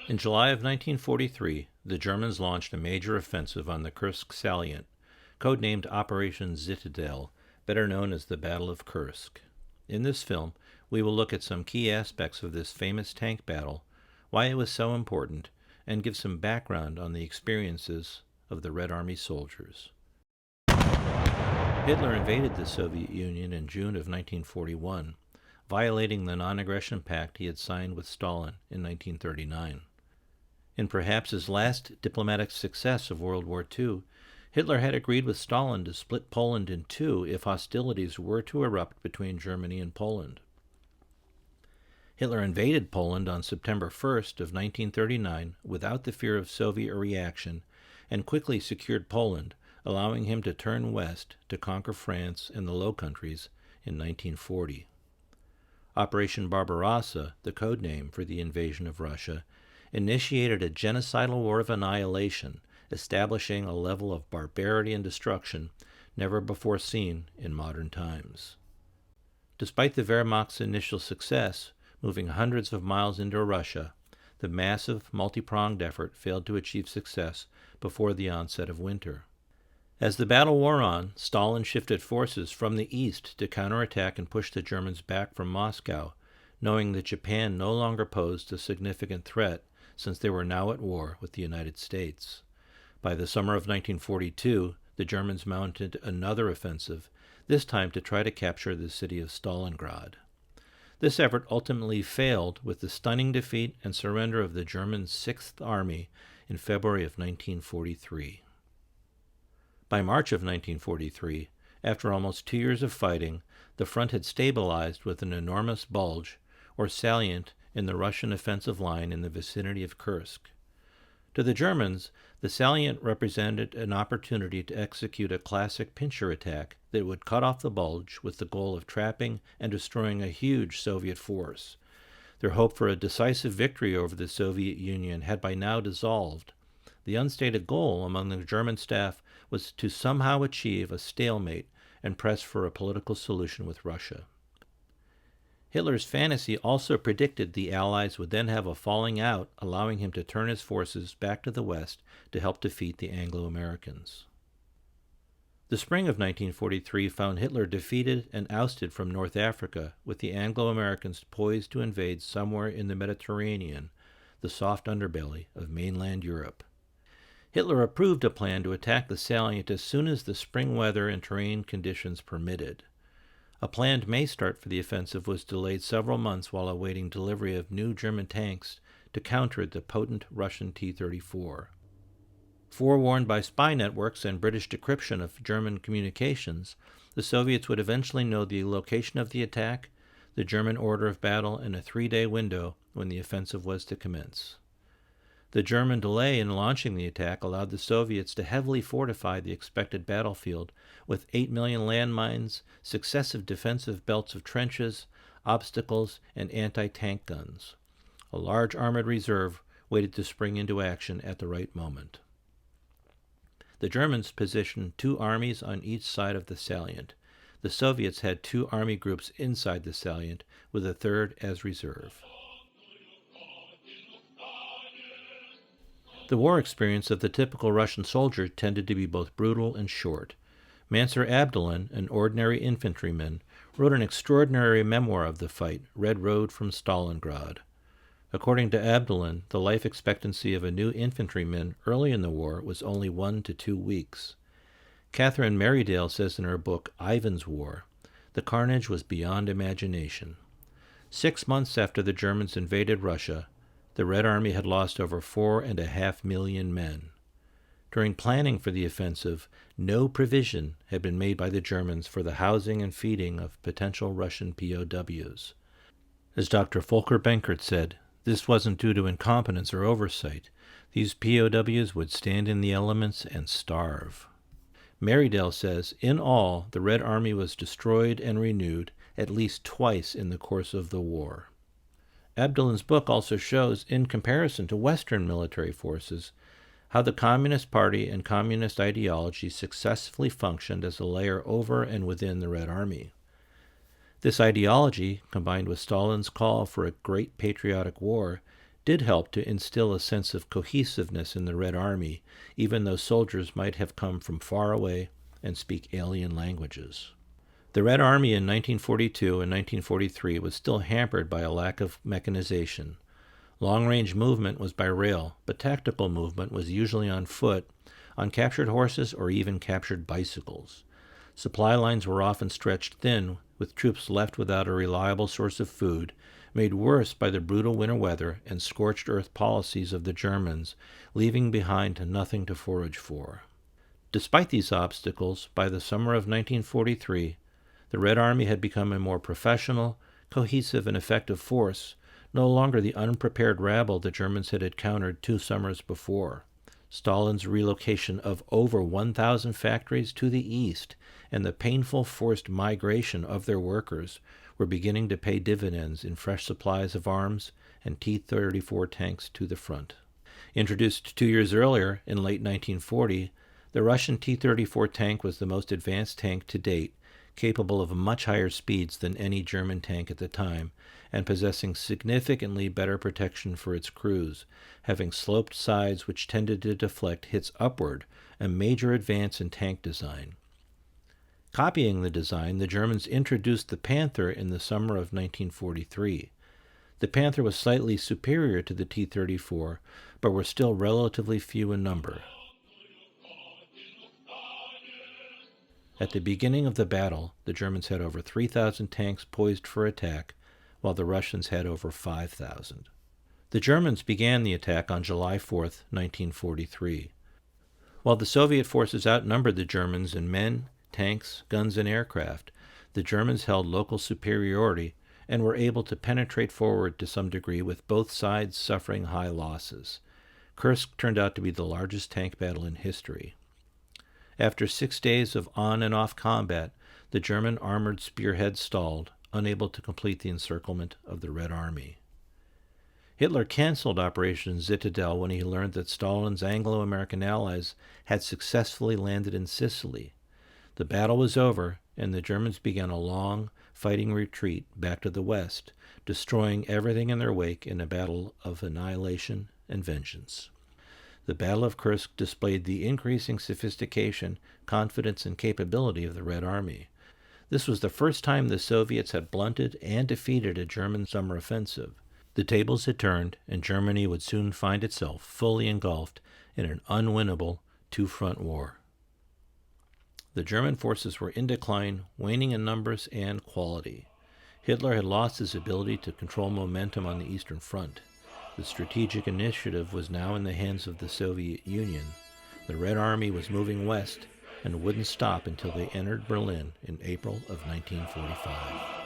In July of 1943, the Germans launched a major offensive on the Kursk salient, codenamed Operation Zitadelle, better known as the Battle of Kursk. In this film, we will look at some key aspects of this famous tank battle, why it was so important, and give some background on the experiences of the Red Army soldiers. Hitler invaded the Soviet Union in June of 1941, violating the non-aggression pact he had signed with Stalin in 1939. In perhaps his last diplomatic success of World War II, Hitler had agreed with Stalin to split Poland in two if hostilities were to erupt between Germany and Poland. Hitler invaded Poland on September 1st of 1939 without the fear of Soviet reaction and quickly secured Poland, allowing him to turn west to conquer France and the Low Countries in 1940. Operation Barbarossa, the code name for the invasion of Russia, initiated a genocidal war of annihilation, establishing a level of barbarity and destruction never before seen in modern times. Despite the Wehrmacht's initial success, moving hundreds of miles into Russia, the massive, multi-pronged effort failed to achieve success before the onset of winter. As the battle wore on, Stalin shifted forces from the east to counterattack and push the Germans back from Moscow, knowing that Japan no longer posed a significant threat since they were now at war with the United States. By the summer of 1942, the Germans mounted another offensive, this time to try to capture the city of Stalingrad. This effort ultimately failed with the stunning defeat and surrender of the German Sixth Army in February of 1943. By March of 1943, after almost 2 years of fighting, the front had stabilized with an enormous bulge, or salient, in the Russian offensive line in the vicinity of Kursk. To the Germans, the salient represented an opportunity to execute a classic pincher attack that would cut off the bulge with the goal of trapping and destroying a huge Soviet force. Their hope for a decisive victory over the Soviet Union had by now dissolved. The unstated goal among the German staff was to somehow achieve a stalemate and press for a political solution with Russia. Hitler's fantasy also predicted the Allies would then have a falling out, allowing him to turn his forces back to the west to help defeat the Anglo-Americans. The spring of 1943 found Hitler defeated and ousted from North Africa, with the Anglo-Americans poised to invade somewhere in the Mediterranean, the soft underbelly of mainland Europe. Hitler approved a plan to attack the salient as soon as the spring weather and terrain conditions permitted. A planned May start for the offensive was delayed several months while awaiting delivery of new German tanks to counter the potent Russian T-34. Forewarned by spy networks and British decryption of German communications, the Soviets would eventually know the location of the attack, the German order of battle, and a 3-day window when the offensive was to commence. The German delay in launching the attack allowed the Soviets to heavily fortify the expected battlefield with 8 million landmines, successive defensive belts of trenches, obstacles, and anti-tank guns. A large armored reserve waited to spring into action at the right moment. The Germans positioned 2 armies on each side of the salient. The Soviets had 2 army groups inside the salient, with a third as reserve. The war experience of the typical Russian soldier tended to be both brutal and short. Mansur Abdulin, an ordinary infantryman, wrote an extraordinary memoir of the fight, Red Road from Stalingrad. According to Abdulin, the life expectancy of a new infantryman early in the war was only 1 to 2 weeks. Catherine Merridale says in her book Ivan's War, the carnage was beyond imagination. 6 months after the Germans invaded Russia, the Red Army had lost over 4.5 million men. During planning for the offensive, no provision had been made by the Germans for the housing and feeding of potential Russian POWs. As Dr. Volker Benkert said, this wasn't due to incompetence or oversight. These POWs would stand in the elements and starve. Merridale says, in all, the Red Army was destroyed and renewed at least twice in the course of the war. Abdulin's book also shows, in comparison to Western military forces, how the Communist Party and communist ideology successfully functioned as a layer over and within the Red Army. This ideology, combined with Stalin's call for a great patriotic war, did help to instill a sense of cohesiveness in the Red Army, even though soldiers might have come from far away and speak alien languages. The Red Army in 1942 and 1943 was still hampered by a lack of mechanization. Long-range movement was by rail, but tactical movement was usually on foot, on captured horses, or even captured bicycles. Supply lines were often stretched thin, with troops left without a reliable source of food, made worse by the brutal winter weather and scorched earth policies of the Germans, leaving behind nothing to forage for. Despite these obstacles, by the summer of 1943, the Red Army had become a more professional, cohesive, and effective force, no longer the unprepared rabble the Germans had encountered 2 summers before. Stalin's relocation of over 1,000 factories to the east and the painful forced migration of their workers were beginning to pay dividends in fresh supplies of arms and T-34 tanks to the front. Introduced 2 years earlier, in late 1940, the Russian T-34 tank was the most advanced tank to date, capable of much higher speeds than any German tank at the time, and possessing significantly better protection for its crews, having sloped sides which tended to deflect hits upward, a major advance in tank design. Copying the design, the Germans introduced the Panther in the summer of 1943. The Panther was slightly superior to the T-34, but were still relatively few in number. At the beginning of the battle, the Germans had over 3,000 tanks poised for attack, while the Russians had over 5,000. The Germans began the attack on July 4, 1943. While the Soviet forces outnumbered the Germans in men, tanks, guns, and aircraft, the Germans held local superiority and were able to penetrate forward to some degree, with both sides suffering high losses. Kursk turned out to be the largest tank battle in history. After 6 days of on and off combat, the German armored spearhead stalled, unable to complete the encirclement of the Red Army. Hitler canceled Operation Zitadelle when he learned that Stalin's Anglo-American allies had successfully landed in Sicily. The battle was over, and the Germans began a long, fighting retreat back to the west, destroying everything in their wake in a battle of annihilation and vengeance. The Battle of Kursk displayed the increasing sophistication, confidence, and capability of the Red Army. This was the first time the Soviets had blunted and defeated a German summer offensive. The tables had turned, and Germany would soon find itself fully engulfed in an unwinnable two-front war. The German forces were in decline, waning in numbers and quality. Hitler had lost his ability to control momentum on the Eastern Front. The strategic initiative was now in the hands of the Soviet Union. The Red Army was moving west and wouldn't stop until they entered Berlin in April of 1945.